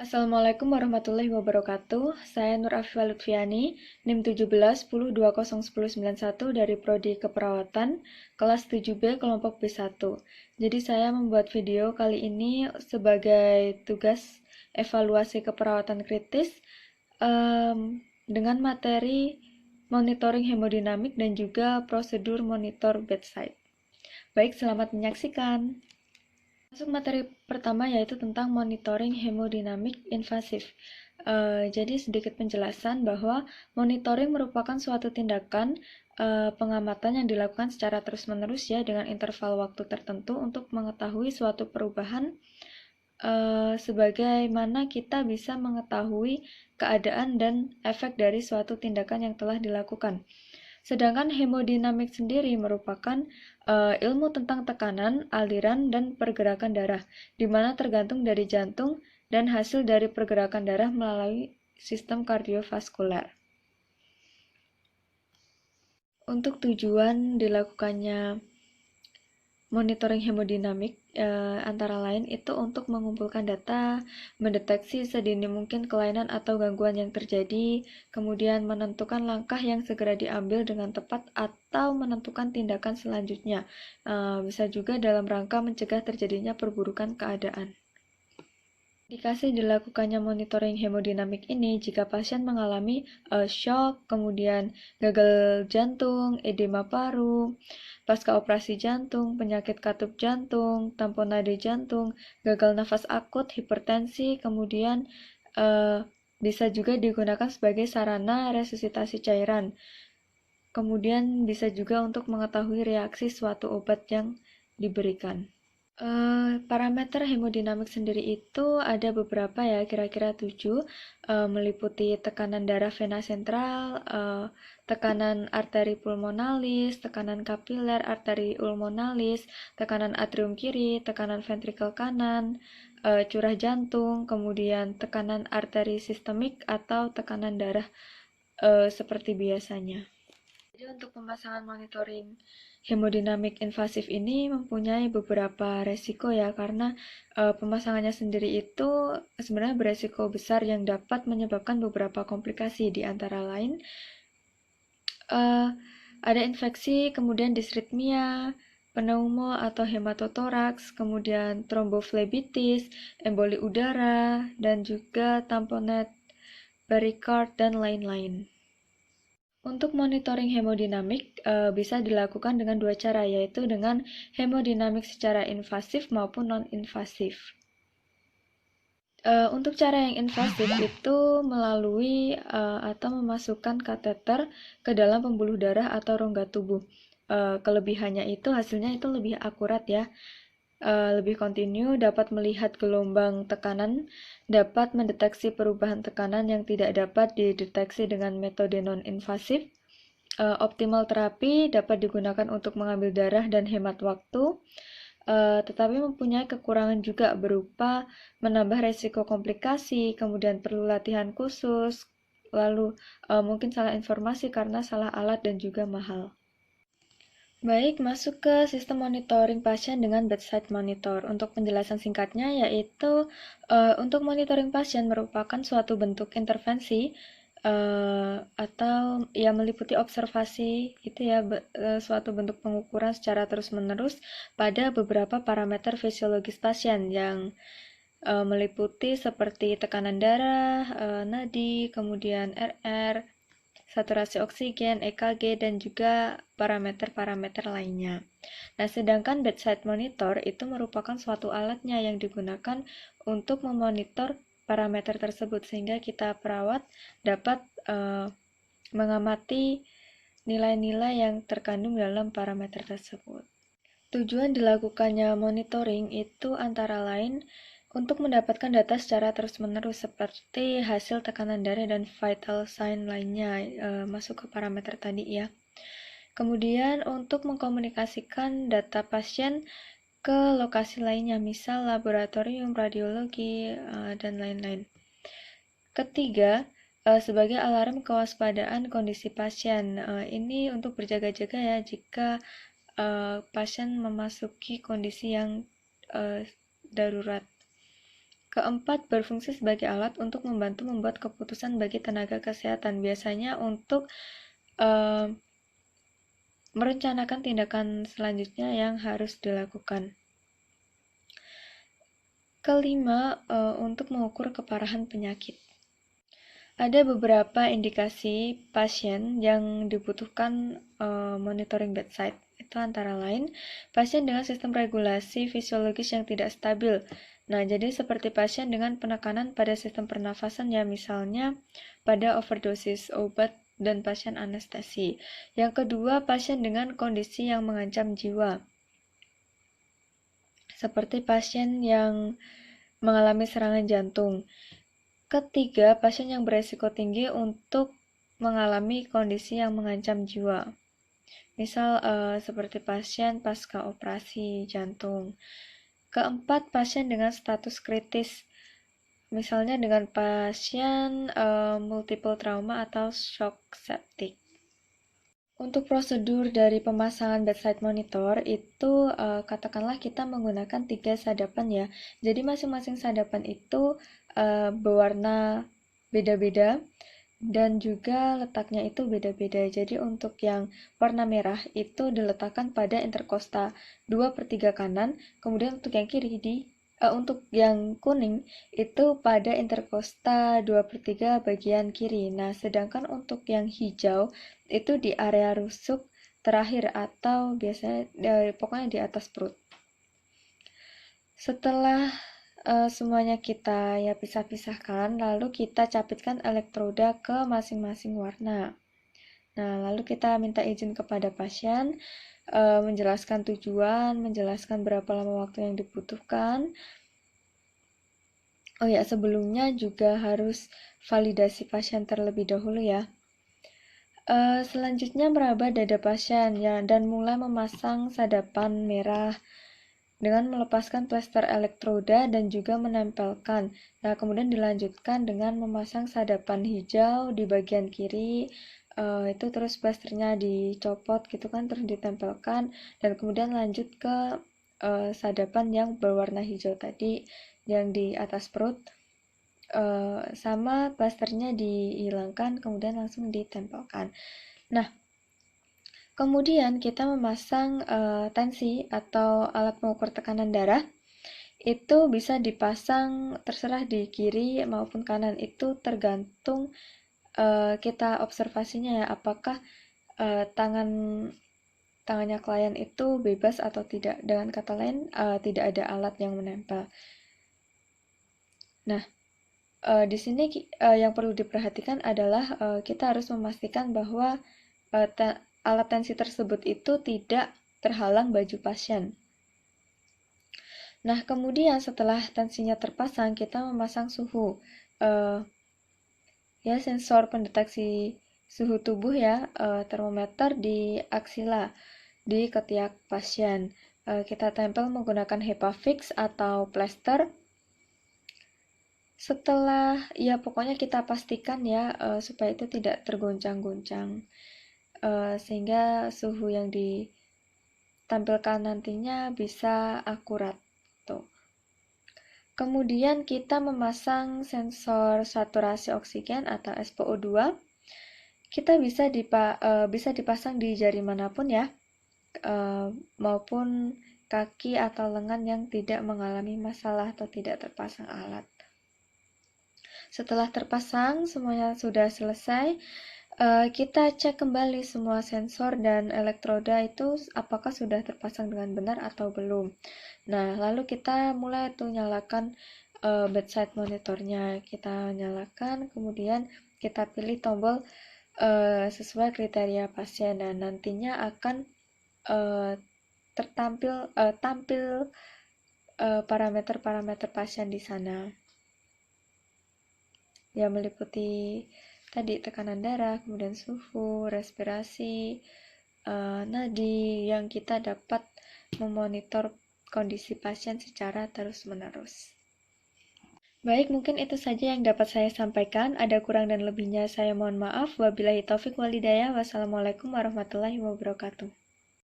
Assalamualaikum warahmatullahi wabarakatuh. Saya Nur Afifah Lutfiani, NIM 17 10 20 10 91 dari Prodi Keperawatan, kelas 7B kelompok B1. Jadi saya membuat video kali ini sebagai tugas evaluasi keperawatan kritis dengan materi monitoring hemodinamik dan juga prosedur monitor bedside. Baik, selamat menyaksikan. Masuk materi pertama yaitu tentang monitoring hemodinamik invasif. Jadi sedikit penjelasan bahwa monitoring merupakan suatu tindakan pengamatan yang dilakukan secara terus-menerus ya dengan interval waktu tertentu untuk mengetahui suatu perubahan sebagaimana kita bisa mengetahui keadaan dan efek dari suatu tindakan yang telah dilakukan. Sedangkan hemodinamik sendiri merupakan ilmu tentang tekanan, aliran, dan pergerakan darah, di mana tergantung dari jantung dan hasil dari pergerakan darah melalui sistem kardiovaskuler. Untuk tujuan dilakukannya monitoring hemodinamik antara lain itu untuk mengumpulkan data, mendeteksi sedini mungkin kelainan atau gangguan yang terjadi, kemudian menentukan langkah yang segera diambil dengan tepat atau menentukan tindakan selanjutnya. Bisa juga dalam rangka mencegah terjadinya perburukan keadaan. Indikasi dilakukannya monitoring hemodinamik ini jika pasien mengalami shock, kemudian gagal jantung, edema paru, pasca operasi jantung, penyakit katup jantung, tamponade jantung, gagal nafas akut, hipertensi, kemudian bisa juga digunakan sebagai sarana resusitasi cairan. Kemudian bisa juga untuk mengetahui reaksi suatu obat yang diberikan. Parameter hemodinamik sendiri itu ada beberapa ya, kira-kira 7, meliputi tekanan darah vena sentral, tekanan arteri pulmonalis, tekanan kapiler arteri pulmonalis, tekanan atrium kiri, tekanan ventrikel kanan, curah jantung, kemudian tekanan arteri sistemik atau tekanan darah seperti biasanya. Jadi untuk pemasangan monitoring hemodinamik invasif ini mempunyai beberapa resiko ya, karena pemasangannya sendiri itu sebenarnya beresiko besar yang dapat menyebabkan beberapa komplikasi, di antara lain ada infeksi, kemudian disritmia, pneumo atau hematotoraks, kemudian tromboflebitis, emboli udara, dan juga tamponade, pericard, dan lain-lain. Untuk monitoring hemodinamik bisa dilakukan dengan dua cara, yaitu dengan hemodinamik secara invasif maupun non-invasif. Untuk cara yang invasif itu melalui atau memasukkan kateter ke dalam pembuluh darah atau rongga tubuh. Kelebihannya itu hasilnya itu lebih akurat ya, lebih kontinu, dapat melihat gelombang tekanan, dapat mendeteksi perubahan tekanan yang tidak dapat dideteksi dengan metode non-invasif. Optimal terapi dapat digunakan untuk mengambil darah dan hemat waktu, tetapi mempunyai kekurangan juga berupa menambah resiko komplikasi, kemudian perlu latihan khusus, lalu mungkin salah informasi karena salah alat dan juga mahal. Baik, masuk ke sistem monitoring pasien dengan bedside monitor. Untuk penjelasan singkatnya yaitu untuk monitoring pasien merupakan suatu bentuk intervensi atau ya meliputi observasi itu ya, suatu bentuk pengukuran secara terus-menerus pada beberapa parameter fisiologis pasien yang meliputi seperti tekanan darah, nadi, kemudian RR, saturasi oksigen, EKG, dan juga parameter-parameter lainnya. Nah, sedangkan bedside monitor itu merupakan suatu alatnya yang digunakan untuk memonitor parameter tersebut, sehingga kita perawat dapat mengamati nilai-nilai yang terkandung dalam parameter tersebut. Tujuan dilakukannya monitoring itu antara lain untuk mendapatkan data secara terus-menerus seperti hasil tekanan darah dan vital sign lainnya, masuk ke parameter tadi ya. Kemudian untuk mengkomunikasikan data pasien ke lokasi lainnya, misal laboratorium, radiologi, dan lain-lain. Ketiga, sebagai alarm kewaspadaan kondisi pasien. Ini untuk berjaga-jaga ya jika pasien memasuki kondisi yang darurat. Keempat, berfungsi sebagai alat untuk membantu membuat keputusan bagi tenaga kesehatan, biasanya untuk merencanakan tindakan selanjutnya yang harus dilakukan. Kelima, untuk mengukur keparahan penyakit. Ada beberapa indikasi pasien yang dibutuhkan monitoring bedside. Itu antara lain pasien dengan sistem regulasi fisiologis yang tidak stabil. Nah, jadi seperti pasien dengan penekanan pada sistem pernafasan ya, misalnya pada overdosis obat dan pasien anestesi. Yang kedua, pasien dengan kondisi yang mengancam jiwa. Seperti pasien yang mengalami serangan jantung. Ketiga, pasien yang beresiko tinggi untuk mengalami kondisi yang mengancam jiwa. Misal seperti pasien pasca operasi jantung. Keempat, pasien dengan status kritis. Misalnya dengan pasien multiple trauma atau shock septic. Untuk prosedur dari pemasangan bedside monitor itu katakanlah kita menggunakan 3 sadapan ya. Jadi masing-masing sadapan itu berwarna beda-beda dan juga letaknya itu beda-beda. Jadi untuk yang warna merah itu diletakkan pada interkosta 2/3 kanan, kemudian untuk yang kiri untuk yang kuning itu pada interkosta 2/3 bagian kiri. Nah, sedangkan untuk yang hijau itu di area rusuk terakhir atau biasanya pokoknya di atas perut. Setelah semuanya kita ya pisah-pisahkan, lalu kita capitkan elektroda ke masing-masing warna. Nah, lalu kita minta izin kepada pasien, menjelaskan tujuan, menjelaskan berapa lama waktu yang dibutuhkan. Oh ya, sebelumnya juga harus validasi pasien terlebih dahulu ya. Selanjutnya meraba dada pasien ya, dan mulai memasang sadapan merah dengan melepaskan plester elektroda dan juga menempelkan. Nah, kemudian dilanjutkan dengan memasang sadapan hijau di bagian kiri, itu terus plesternya dicopot gitu kan, terus ditempelkan, dan kemudian lanjut ke sadapan yang berwarna hijau tadi yang di atas perut, sama plesternya dihilangkan, kemudian langsung ditempelkan. Nah, kemudian kita memasang tensi atau alat mengukur tekanan darah. Itu bisa dipasang terserah di kiri maupun kanan, itu tergantung kita observasinya ya, apakah tangannya klien itu bebas atau tidak. Dengan kata lain, tidak ada alat yang menempel. Nah, di sini yang perlu diperhatikan adalah kita harus memastikan bahwa alat tensi tersebut itu tidak terhalang baju pasien. Nah, kemudian setelah tensinya terpasang, kita memasang suhu. Ya, sensor pendeteksi suhu tubuh ya, termometer di aksila, di ketiak pasien. Kita tempel menggunakan HEPA fix atau plester. Setelah, ya pokoknya kita pastikan ya, supaya itu tidak tergoncang-goncang, sehingga suhu yang ditampilkan nantinya bisa akurat. Tuh. Kemudian kita memasang sensor saturasi oksigen atau SpO2. Kita bisa dipasang di jari manapun ya, maupun kaki atau lengan yang tidak mengalami masalah atau tidak terpasang alat. Setelah terpasang, semuanya sudah selesai, kita cek kembali semua sensor dan elektroda itu apakah sudah terpasang dengan benar atau belum. Nah, lalu kita mulai tuh nyalakan bedside monitornya. Kita nyalakan, kemudian kita pilih tombol sesuai kriteria pasien, dan nantinya akan tampil parameter-parameter pasien di sana. Ya, meliputi tadi tekanan darah, kemudian suhu, respirasi, nadi, yang kita dapat memonitor kondisi pasien secara terus-menerus. Baik, mungkin itu saja yang dapat saya sampaikan. Ada kurang dan lebihnya saya mohon maaf. Wabillahi taufik walhidayah. Wassalamualaikum warahmatullahi wabarakatuh.